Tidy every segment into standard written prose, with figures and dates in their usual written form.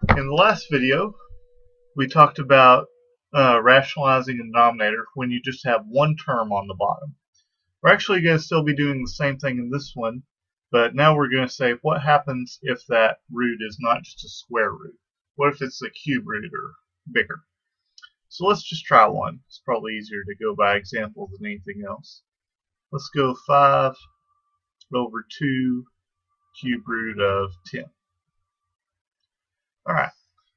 In the last video, we talked about rationalizing a denominator when you just have one term on the bottom. We're actually going to still be doing the same thing in this one, but now we're going to say what happens if that root is not just a square root. What if it's a cube root or bigger? So let's just try one. It's probably easier to go by example than anything else. Let's go 5 over 2 cube root of 10. Alright.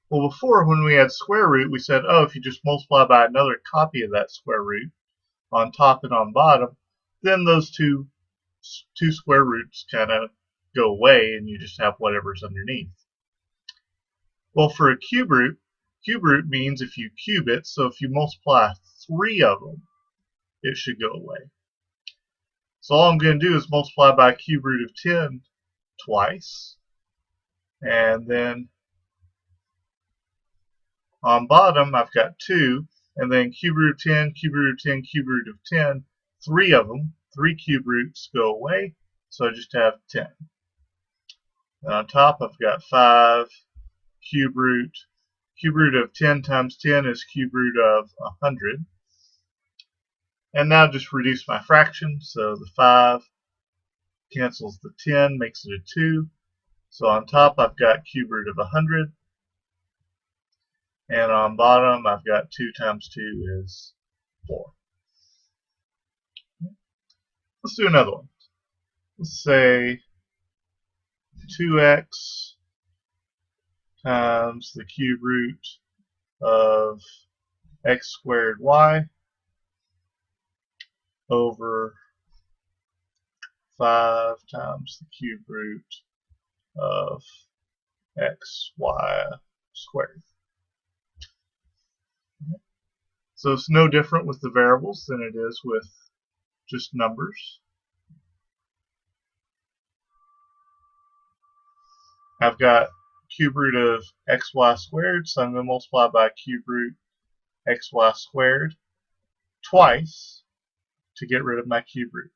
Well, before, when we had square root, we said, oh, if you just multiply by another copy of that square root on top and on bottom, then those two square roots kind of go away and you just have whatever's underneath. Well, for a cube root means if you cube it, so if you multiply 3 of them, it should go away. So all I'm going to do is multiply by cube root of 10 twice, and then on bottom I've got 2, and then cube root of 10, cube root of 10, cube root of 10, 3 of them, 3 cube roots go away, so I just have 10. And on top I've got 5 cube root of 10 times 10 is cube root of 100. And now just reduce my fraction, so the 5 cancels the 10, makes it a 2. So on top I've got cube root of 100. And on bottom, I've got 2 times 2 is 4. Let's do another one. Let's say 2x times the cube root of x squared y over 5 times the cube root of xy squared. So it's no different with the variables than it is with just numbers. I've got cube root of xy squared, so I'm going to multiply by cube root xy squared twice to get rid of my cube root.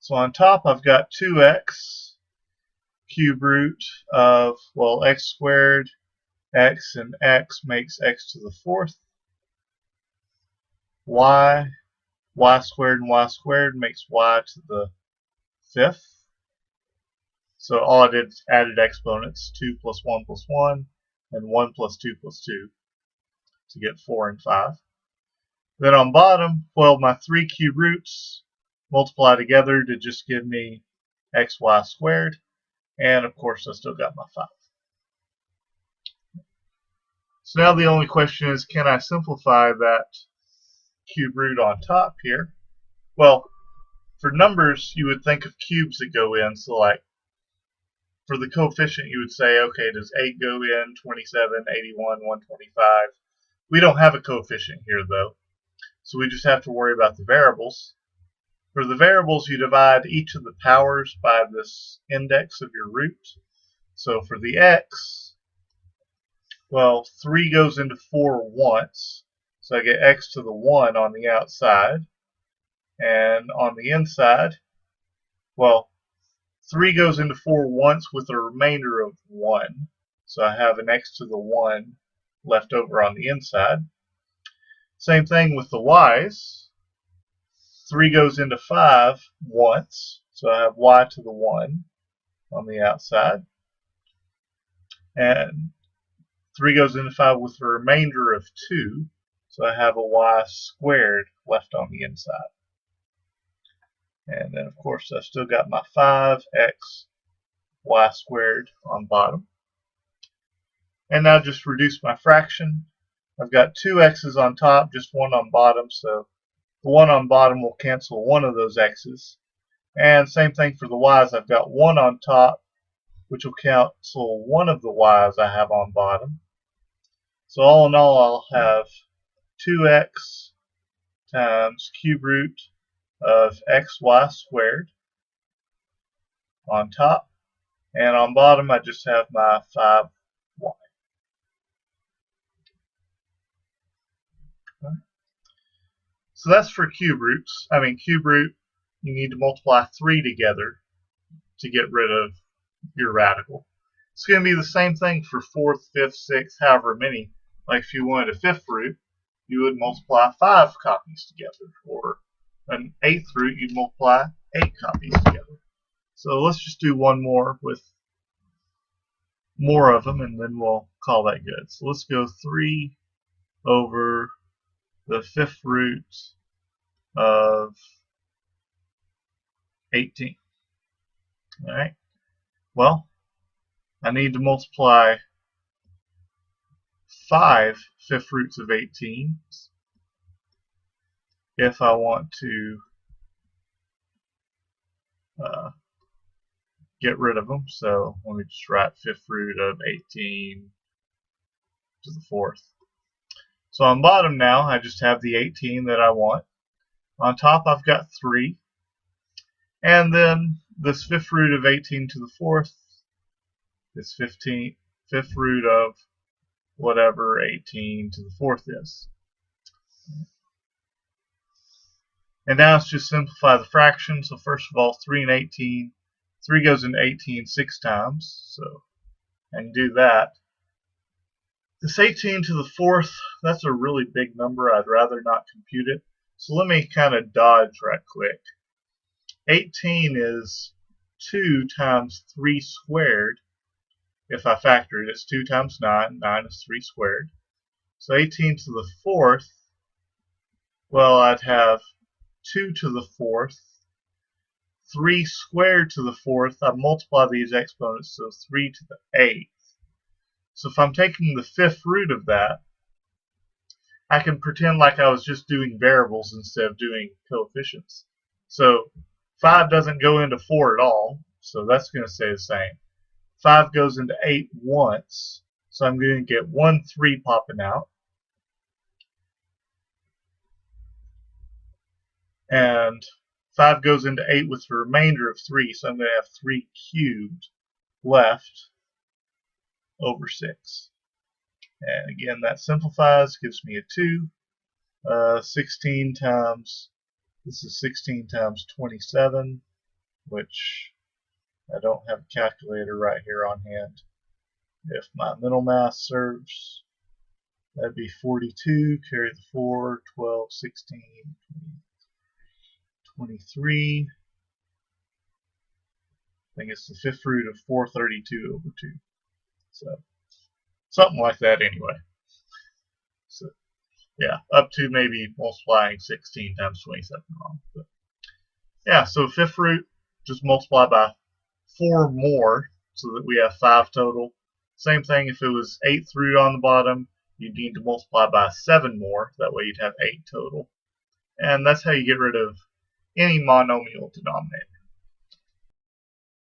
So on top I've got 2x cube root of, well, x squared, x, and x makes x to the 4th. Y squared and y squared makes y to the 5th. So all I did is added exponents, 2 plus 1 plus 1, and 1 plus 2 plus 2 to get 4 and 5. Then on bottom, well, my 3 cube roots multiply together to just give me xy squared, and of course I still got my 5. So now the only question is, can I simplify that cube root on top here? Well, for numbers you would think of cubes that go in, so like for the coefficient you would say, okay, does 8 go in, 27, 81, 125? We don't have a coefficient here though, so we just have to worry about the variables. For the variables, you divide each of the powers by this index of your root. So for the x, well, 3 goes into 4 once, so I get x to the 1 on the outside. And on the inside, well, 3 goes into 4 once with a remainder of 1, so I have an x to the 1 left over on the inside. Same thing with the y's. 3 goes into 5 once, so I have y to the 1 on the outside. And 3 goes into 5 with a remainder of 2, so I have a y squared left on the inside. And then, of course, I've still got my 5x y squared on bottom. And now just reduce my fraction. I've got 2 x's on top, just 1 on bottom, so the 1 on bottom will cancel one of those x's. And same thing for the y's. I've got 1 on top, which will cancel one of the y's I have on bottom. So all in all, I'll have 2x times cube root of xy squared on top. And on bottom, I just have my 5y. So that's for cube roots. Cube root, you need to multiply 3 together to get rid of your radical. It's going to be the same thing for fourth, fifth, sixth, however many. Like if you wanted a fifth root, you would multiply 5 copies together. Or an eighth root, you'd multiply 8 copies together. So let's just do one more with more of them, and then we'll call that good. So let's go 3 over the fifth root of 18. All right. Well, I need to multiply 5 fifth roots of 18 if I want to get rid of them. So let me just write fifth root of 18 to the fourth. So on bottom now, I just have the 18 that I want. On top, I've got 3. And then this fifth root of 18 to the fourth is fifth root of whatever 18 to the fourth is. And now let's just simplify the fraction. So first of all, 3 and 18. 3 goes into 18 6 times. So I can do that. This 18 to the fourth, that's a really big number. I'd rather not compute it. So let me kind of dodge right quick. 18 is 2 times 3 squared. If I factor it, it's 2 times 9. 9 is 3 squared. So 18 to the fourth, well, I'd have 2 to the fourth, 3 squared to the fourth. I multiply these exponents, so 3 to the eighth. So if I'm taking the fifth root of that, I can pretend like I was just doing variables instead of doing coefficients. So 5 doesn't go into 4 at all, so that's going to stay the same. 5 goes into 8 once, so I'm going to get 1 3 popping out. And 5 goes into 8 with the remainder of 3, so I'm going to have 3 cubed left over 6. And again, that simplifies, gives me a 2. 16 times, this is 16 times 27, which I don't have a calculator right here on hand. If my mental math serves, that'd be 42, carry the 4, 12, 16, 23. I think it's the fifth root of 432 over 2. So, something like that anyway. So, yeah, up to maybe multiplying 16 times 27 wrong. But, yeah, so fifth root, just multiply by 4 more so that we have 5 total. Same thing if it was 8th root on the bottom, you'd need to multiply by 7 more. That way you'd have 8 total. And that's how you get rid of any monomial denominator.